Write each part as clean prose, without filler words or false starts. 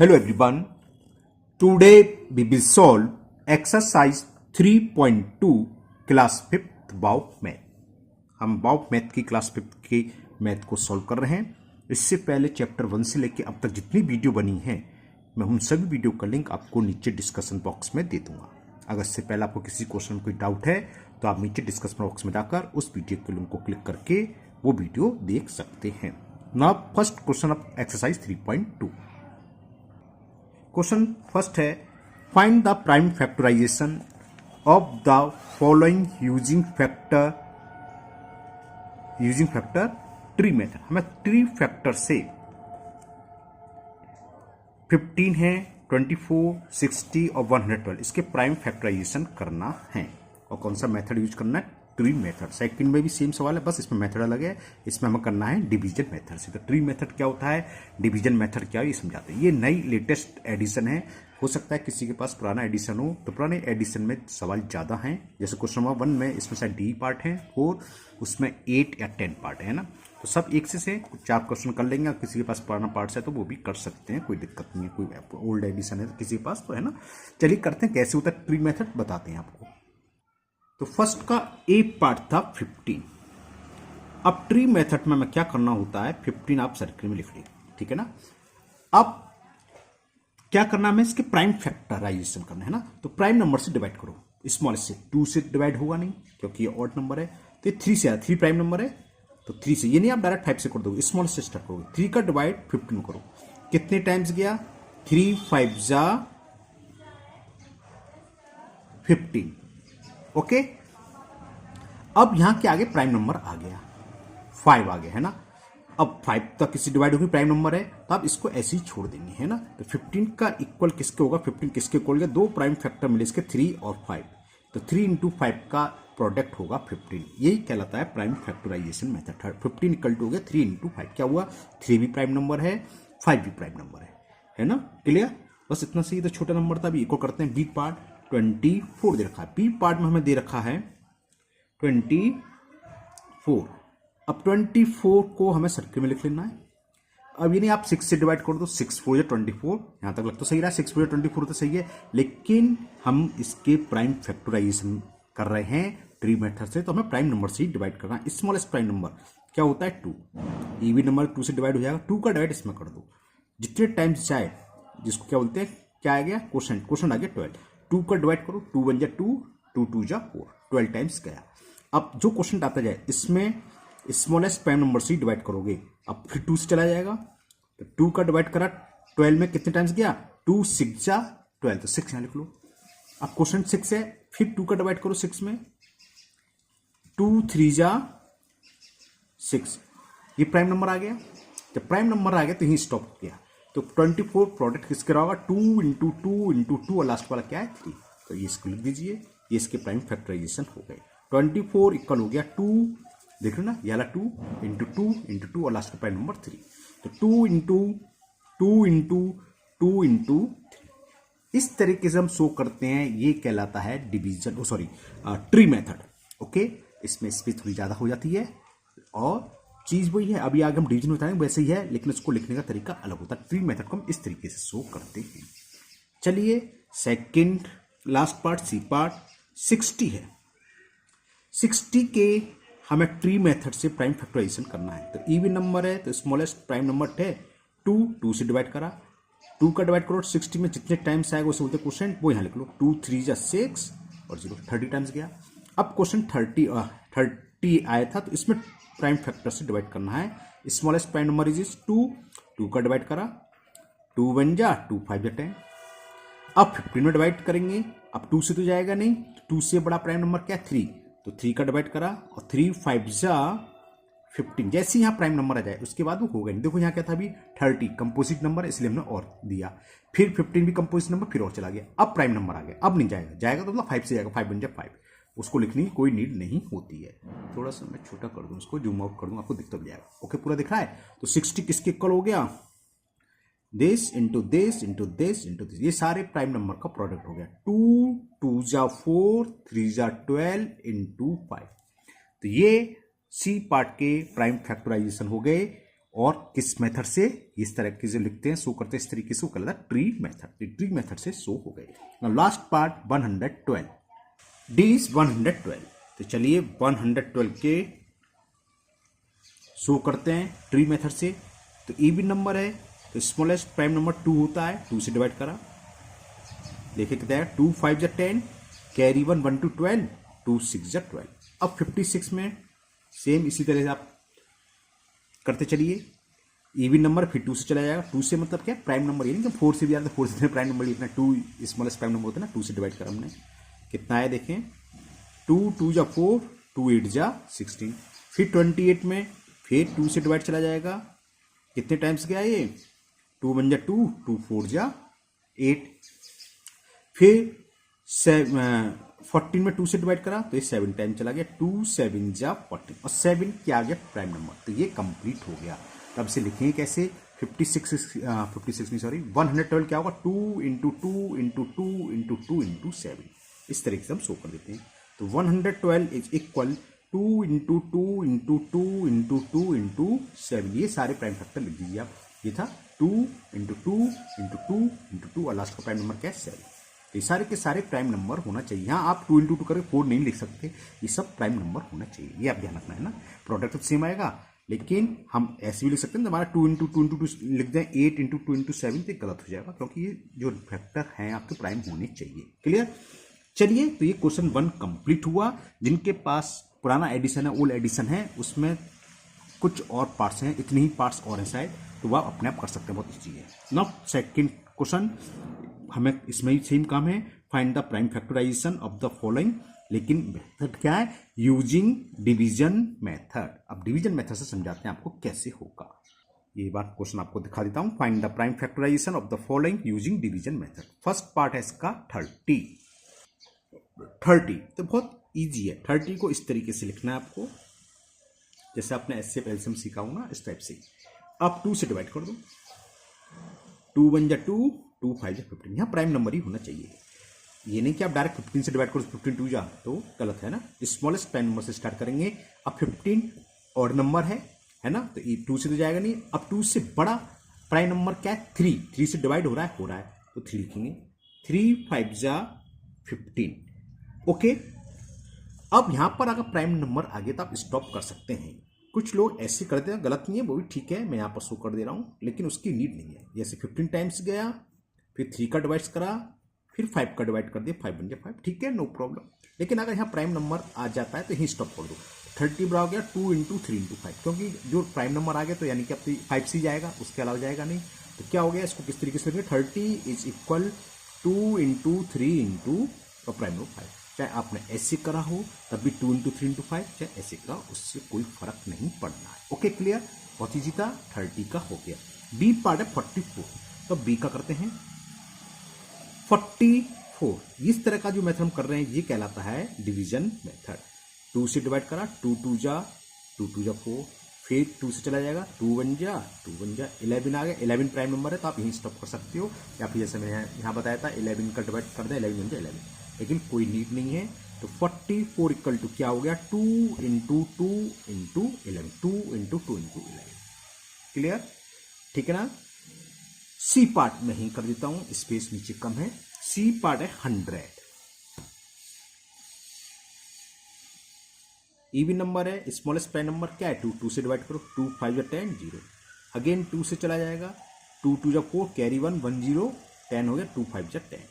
Hello everyone. Today we will solve exercise 3.2 class 5th बाउप math. हम बाउप math की क्लास 5th के मैथ को सॉल्व कर रहे हैं। इससे पहले चैप्टर 1 से लेकर अब तक जितनी वीडियो बनी है मैं उन सभी वीडियो का लिंक आपको नीचे डिस्कशन बॉक्स में दे दूंगा। अगर इससे पहले आपको किसी क्वेश्चन में कोई डाउट है तो आप नीचे डिस्कशन बॉक्स में जाकर उस वीडियो के लिंक को क्लिक करके वो वीडियो देख सकते हैं। Now first question of exercise 3.2। Question first है, find the prime factorisation of the following using factor tree method. हमें ट्री फैक्टर से 15 है, 24, 60 और 112 इसके प्राइम फैक्टराइजेशन करना है। और कौन सा मेथड यूज करना है? Tree method. सेकंड में भी सेम सवाल है, बस इसमें मेथड अलग है। इसमें हमें करना है डिवीजन मेथड से। तो ट्री मेथड क्या होता है, डिवीजन मेथड क्या है, ये समझाते हैं। ये नई लेटेस्ट एडिशन है। हो सकता है किसी के पास पुराना एडिशन हो, तो पुराने एडिशन में सवाल ज़्यादा हैं। जैसे क्वेश्चन नंबर 1 में इसमें शायद डी पार्ट है और उसमें 8 या 10 पार्ट है ना। तो सब एक से 4 क्वेश्चन कर लेंगे। किसी के पास पुराना पार्ट्स है तो वो भी कर सकते हैं, कोई दिक्कत नहीं है। कोई ओल्ड एडिशन है तो किसी के पास तो है ना। चलिए करते हैं कैसे होता है ट्री मेथड, बताते हैं आपको। तो फर्स्ट का ए पार्ट था 15। अब ट्री मेथड में क्या करना होता है, 15 आप सर्किल में लिख लीजिए, ठीक है ना। अब क्या करना है, इसके प्राइम फैक्टराइजेशन करना है ना। तो प्राइम नंबर से डिवाइड करो। स्मॉल से 2 से डिवाइड होगा नहीं क्योंकि ये ऑड नंबर है। तो ये 3 से आया, 3 प्राइम नंबर है तो 3 से, ये नहीं आप डायरेक्ट 5 से कर दोगे, स्मॉल से स्टार्ट करोगे। 3 का डिवाइड 15 करो। कितने टाइम्स गया? 3 5 जा 15। ओके। अब यहां के आगे प्राइम नंबर आ गया, 5 आ गया है ना। अब 5 तक किसी डिवाइड होगी, प्राइम नंबर है तो आप इसको ऐसे ही छोड़ देंगे है ना। तो 15 का इक्वल किसके होगा? 15 किसके इक्वल होगा? दो प्राइम फैक्टर मिले इसके, 3 और 5। तो 3 इंटू 5 का प्रोडक्ट होगा 15। यही कहलाता है prime factorization method. 15 equal to हो गया 3 इंटू 5। क्या हुआ? 3 भी प्राइम नंबर है, 5 भी प्राइम नंबर है ना। क्लियर? बस इतना सही। तो छोटा नंबर था। अभी इक्वल करते हैं। बी पार्ट 24 दे रखा है। बी पार्ट में हमें दे रखा है 24। अब 24 को हमें सर्किल में लिख लेना है। अब ये नहीं आप 6 से डिवाइड कर दो, 6 4 या 24। यहां तक लग तो सही रहा है, 6 4 या 24 तो सही है। लेकिन हम इसके प्राइम फैक्टराइजेशन कर रहे हैं ट्री मेथड से, तो हमें प्राइम नंबर से ही डिवाइड करना है। स्मॉलेस्ट प्राइम नंबर क्या होता है? 2। इवन नंबर 2 से डिवाइड हो जाएगा। 2 का डिवाइड इसमें कर दो, जितने टाइम्स जाए, जिसको क्या बोलते हैं, क्या आ गया? क्वेश्चन आ गया 12। 2 का डिवाइड करो, 2 1 जा 2, 2 2 जा 4, 12 टाइम्स गया। अब जो क्वेश्चन आता जाए इसमें स्मॉलेस्ट प्राइम नंबर से डिवाइड करोगे। अब फिर 2 से चला जाएगा, तो 2 का डिवाइड करा 12 में कितने टाइम्स गया? 2 6 जा 12, तो 6 यहां लिख लो। अब क्वेश्चन 6 है, फिर 2 का डिवाइड करो 6 में, 2 3 जा 6। ये प्राइम नंबर आ गया। जब प्राइम नंबर आ गया तो यही स्टॉप हो गया। तो 24 प्रोडक्ट किसके रहा होगा? 2 इंटू 2 इंटू 2 और लास्ट वाला क्या है? 3। तो ये इसको लिख दीजिए। ये इसके प्राइम फैक्टराइजेशन हो गए। 24 इक्वल हो गया 2, देख रहे ना, ये वाला 2 इंटू 2 इंटू 2 और लास्ट का प्राइम नंबर 3। तो 2 इंटू 2 इंटू 2 इंटू 3। इस तरीके से हम शो करते हैं। ये कहलाता है डिवीजन, ट्री मेथड। ओके। इसमें स्पेस थोड़ी ज्यादा हो जाती है और चीज वही है। अभी आगे हम डिवीजन बताएंगे वैसे ही है, लेकिन उसको लिखने का तरीका अलग होता है। ट्री मेथड को हम इस तरीके से शो करते हैं। चलिए second last part, C part 60 है। 60 के हमें ट्री मेथड से प्राइम फैक्टराइजेशन करना है। तो इवन नंबर है तो स्मॉलेस्ट प्राइम नंबर है 2, 2 से डिवाइड करा, 2 का डिवाइड करो 60 में, जितने टाइम्स आएगा उसे बोलते हैं क्वेश्चन, वो यहां लिख लो। 2 3 जा 6 और 0, 30 टाइम्स गया। अब क्वेश्चन 30 आया था, तो इसमें प्राइम फैक्टर से डिवाइड करना है। स्मॉलेस्ट प्राइम नंबर इज 2, 2 का डिवाइड करा, 2 1 जा 2 5 जा 10। अब 15 में डिवाइड करेंगे। अब 2 से तो जाएगा नहीं, 2 से बड़ा प्राइम नंबर क्या है? 3। तो 3 का डिवाइड करा और 3 5 जा 15। जैसे यहां प्राइम नंबर आ जाए उसके बाद वो होगा नहीं। देखो यहां क्या था? अभी 30 कंपोजिट नंबर, इसलिए हमने और दिया। फिर 15 भी कंपोजिट नंबर, फिर और चला गया। अब प्राइम नंबर आ गया, अब नहीं जाएगा। जाएगा तो मतलब 5 से जाएगा, 5 1 जा 5। उसको लिखने की कोई नीड नहीं होती है। थोड़ा सा मैं छोटा कर दूं, इसको जूम आउट कर दूं, आपको दिखता जाएगा। ओके, पूरा दिख रहा है। तो 60 किसके इक्वल हो गया? This into this into this into this. ये सारे प्राइम नंबर का प्रोडक्ट हो गया। 2 2 जा 4, 3 जा 12 इंटू 5। तो ये सी पार्ट के प्राइम फैक्टराइजेशन हो गए। और किस मेथड से इस तरह के जो लिखते हैं शो करते हैं, इस तरीके से वो कहलाता है ट्री मेथड। ट्री मेथड से शो हो गए। Now last part 112, D is 112। तो चलिए 112 के शो करते हैं ट्री मेथड से। तो इवन नंबर है तो स्मॉलेस्ट प्राइम नंबर 2 होता है, 2 से डिवाइड करा, देखिए कितना है 2 5 जा 10, कैरी 1 1 to 12, 2 6 जा 12। अब 56 में सेम इसी तरह से आप करते चलिए। इवन नंबर फिर 2 से चला जाएगा, 2 से मतलब क्या प्राइम नंबर, ये नहीं कि 4 से भी आता है, 4 से प्राइम नंबर लिखना, 2 स्मॉलेस्ट प्राइम नंबर होता है ना, 2 से डिवाइड करा हमने, कितना है देखें 2 2 जा 4, 2 8 जा 16। फिर 28 में फिर 2 से डिवाइड चला जाएगा, कितने टाइम्स गया ये 2 1 जा 2, 2 4 जा 8। फिर 14 में 2 से डिवाइड करा तो ये 7 टाइम चला गया, 2 7 जा 14 और 7 क्या आ गया प्राइम नंबर। तो ये कंप्लीट हो गया। तब से लिखेंगे कैसे 56 नहीं सॉरी 112 क्या होगा 2 इंटू 2 इंटू 2 इंटू 2 इंटू 7, इस तरीके से हम शो कर देते हैं। तो 112 is equal 2 into 2 into 2 into 2 into 7, ये सारे प्राइम फैक्टर लिख दीजिए आप। ये था 2 इंटू 2 इंटू 2 इंटू 2 और लास्ट का प्राइम नंबर क्या है 7। तो ये सारे के सारे प्राइम नंबर होना चाहिए। यहाँ आप 2 इंटू 2 करके 4 नहीं लिख सकते, ये सब प्राइम नंबर होना चाहिए, ये आप ध्यान रखना है ना। प्रोडक्ट तो सेम आएगा लेकिन हम ऐसे भी लिख सकते हैं, हमारा 2 इंटू 2 इंटू 2 लिख दें 8 इंटू 2 इंटू 7, तो गलत हो जाएगा क्योंकि ये जो फैक्टर हैं आपके प्राइम होने चाहिए। क्लियर। चलिए तो ये क्वेश्चन 1 कंप्लीट हुआ। जिनके पास पुराना एडिशन है, ओल्ड एडिशन है, उसमें कुछ और पार्ट्स हैं, इतने ही पार्ट्स और हैं शायद, तो वह अपने आप कर सकते हैं, बहुत ईजी है। नाउ सेकंड क्वेश्चन, हमें इसमें ही सेम काम है, find the prime factorisation of the following, लेकिन मेथड क्या है यूजिंग डिवीजन मेथड। अब डिवीजन मेथड से समझाते हैं आपको कैसे होगा। ये बात क्वेश्चन आपको दिखा देता हूं, find the prime factorisation of the following using division method. First part है इसका 30। तो बहुत इजी है। 30 को इस तरीके से लिखना है आपको, जैसे आपने एसएफ एलसीएम सीखा हो ना, इस टाइप से। आप 2 से डिवाइड कर दो, 2 1 जा 2, 2 5 जा 15, यहाँ प्राइम नंबर ही होना चाहिए। ये नहीं कि आप डायरेक्ट 15 से डिवाइड करो 15 2 जा, तो गलत है ना। स्मॉलेस्ट प्राइम नंबर से स्टार्ट करेंगे। अब 15 ऑड नंबर है ना, तो ये 2 से तो जाएगा नहीं। अब 2 से बड़ा प्राइम नंबर क्या है 3 से डिवाइड हो रहा है तो 3 लिखेंगे। 3 5 जा 15। ओके। अब यहां पर अगर प्राइम नंबर आ गया तो आप स्टॉप कर सकते हैं। कुछ लोग ऐसे करते हैं, गलत नहीं है, वो भी ठीक है, मैं यहां पर शो कर दे रहा हूं, लेकिन उसकी नीड नहीं है। जैसे 15 टाइम्स गया, फिर 3 का डिवाइड करा, फिर 5 का डिवाइड कर दिया, 5 बन गया 5, ठीक है, नो प्रॉब्लम। लेकिन अगर यहाँ प्राइम नंबर आ जाता है तो यहीं स्टॉप कर दो। 30 बड़ा हो गया 2 इंटू 3 इंटू 5, क्योंकि जो प्राइम नंबर आ गया तो यानी कि अब 5 से जाएगा, उसके अलावा जाएगा नहीं। तो क्या हो गया, इसको किस तरीके से लिखेंगे 30 इज इक्वल 2 इंटू 3 इंटू और प्राइम नंबर 5। चाहे आपने ऐसे करा हो तब भी 2 इंटू 3 इंटू 5, चाहे ऐसे करा, उससे कोई फर्क नहीं पड़ना है। ओके क्लियर, बहुत ईजी था। 30 का हो गया। बी पार्ट है 44, तो बी का करते हैं 44। इस तरह का जो मेथड हम कर रहे हैं ये कहलाता है डिवीजन मेथड। 2 से डिवाइड करा, 2 2 जा 4, फिर 2 से चला जाएगा, 2 1 जा 11 आ गया। 11 प्राइम नंबर है तो आप यहीं स्टॉप कर सकते हो, या फिर जैसे मैंने यहाँ बताया था 11 का डिवाइड कर दें, 11 1 जा 11, लेकिन कोई नीड नहीं है। तो 44 इक्वल टू क्या हो गया 2 into 2 into 11, 2 into 2 into 11। Clear, ठीक है ना। सी पार्ट में ही कर देता हूं, स्पेस नीचे कम है। सी पार्ट है 100। इवन नंबर है, स्मॉलेस्ट प्राइम नंबर क्या है 2 से डिवाइड करो, 2 5 जा 10 0, अगेन 2 से चला जाएगा, 2 2 जा 4, कैरी 1 1 0, 10 हो गया, 2 5 जा 10।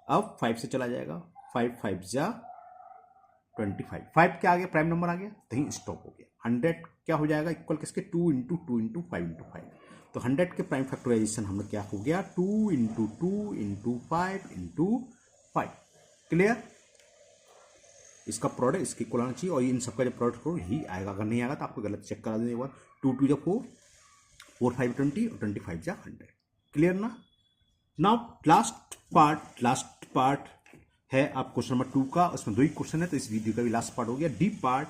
अब 5 से चला जाएगा, 5 5 जा 25, 5 क्या आ गया प्राइम नंबर आ गया, कहीं स्टॉप हो गया। 100 क्या हो जाएगा इक्वल किसके 2 इंटू 2 इंटू 5 इंटू 5। तो 100 के प्राइम फैक्टराइजेशन हमने क्या हो गया 2 इंटू 2 इंटू 5 इंटू 5। क्लियर, इसका प्रोडक्ट इसके इक्वल आना चाहिए, और इन सबका जो प्रोडक्ट हो यही आएगा। अगर नहीं आएगा तो आपको गलत चेक करा देंगे एक बार। 2 2 जा 4, 4 5 20 और 25 जा 100। क्लियर ना। नाउ लास्ट पार्ट है आप क्वेश्चन नंबर 2 का, उसमें 2 ही क्वेश्चन है तो इस वीडियो का भी लास्ट पार्ट हो गया। डी पार्ट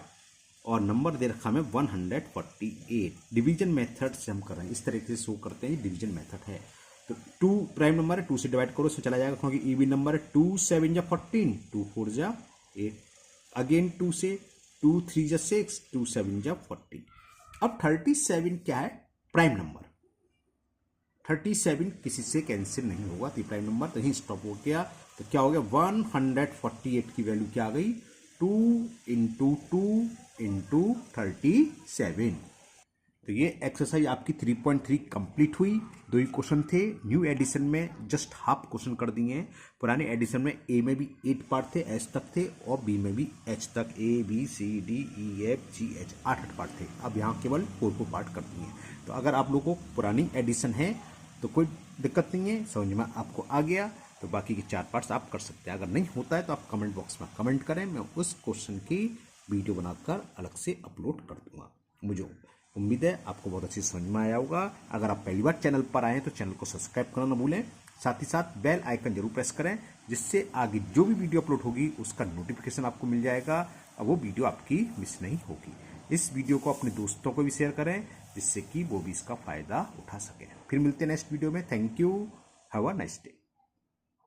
और नंबर दे रखा हमें 148। डिवीजन मेथड से हम कर रहे हैं, इस तरीके से शो करते हैं, डिवीजन मेथड है। तो 2 प्राइम नंबर है, 2 से डिवाइड करो, उसमें चला जाएगा, क्योंकि इवन नंबर है। 2 7 जा 14, 2 4 जा 8, अगेन 2 से 2 3 जा 6, 2 7 जा 14। अब 37 क्या है? Prime number. 37 किसी से कैंसिल नहीं होगा, तो प्राइम नंबर, तो यही स्टॉप हो गया। तो क्या हो गया? 148 की वैल्यू क्या आ गई? 2 इंटू 2 इंटू 37। तो ये एक्सरसाइज आपकी 3.3 कंप्लीट हुई। 2 ही क्वेश्चन थे। न्यू एडिशन में जस्ट हाफ क्वेश्चन कर दिए हैं। पुराने एडिशन में ए में भी 8 पार्ट थे, एच तक थे, और बी में भी एच तक, A B C D E F G H 8 part थे। अब यहाँ केवल 4 पार्ट कर दिए हैं। तो अगर आप लोगों को पुरानी एडिशन है तो कोई दिक्कत नहीं है, समझ में आपको आ गया तो बाकी के 4 पार्ट्स आप कर सकते हैं। अगर नहीं होता है तो आप कमेंट बॉक्स में कमेंट करें, मैं उस क्वेश्चन की वीडियो बनाकर अलग से अपलोड कर दूंगा। मुझे उम्मीद है आपको बहुत अच्छी समझ में आया होगा। अगर आप पहली बार चैनल पर आए तो चैनल को सब्सक्राइब करना ना भूलें, साथ ही साथ बेल आइकन जरूर प्रेस करें, जिससे आगे जो भी वीडियो अपलोड होगी उसका नोटिफिकेशन आपको मिल जाएगा और वो वीडियो आपकी मिस नहीं होगी। इस वीडियो को अपने दोस्तों को भी शेयर करें, जिससे कि वो भी इसका फायदा उठा सकें। फिर मिलते हैं नेक्स्ट वीडियो में। Thank you, have a nice day.